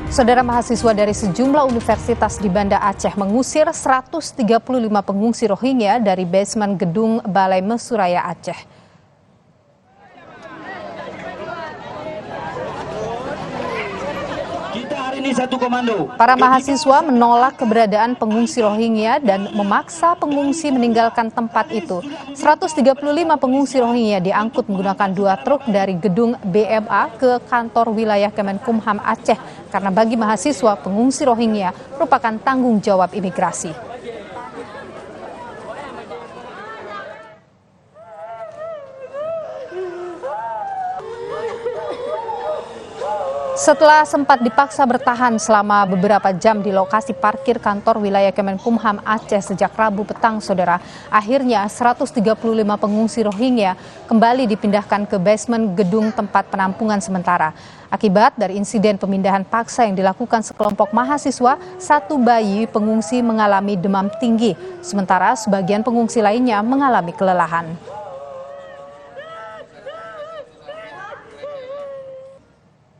Saudara, mahasiswa dari sejumlah universitas di Banda Aceh mengusir 135 pengungsi Rohingya dari basement gedung Balai Mesuraya Aceh. Ini satu komando. Para mahasiswa menolak keberadaan pengungsi Rohingya dan memaksa pengungsi meninggalkan tempat itu. 135 pengungsi Rohingya diangkut menggunakan 2 truk dari gedung BMA ke kantor wilayah Kemenkumham Aceh karena bagi mahasiswa pengungsi Rohingya merupakan tanggung jawab imigrasi. Setelah sempat dipaksa bertahan selama beberapa jam di lokasi parkir kantor wilayah Kemenkumham Aceh sejak Rabu petang, saudara, akhirnya 135 pengungsi Rohingya kembali dipindahkan ke basement gedung tempat penampungan sementara. Akibat dari insiden pemindahan paksa yang dilakukan sekelompok mahasiswa, 1 bayi pengungsi mengalami demam tinggi, sementara sebagian pengungsi lainnya mengalami kelelahan.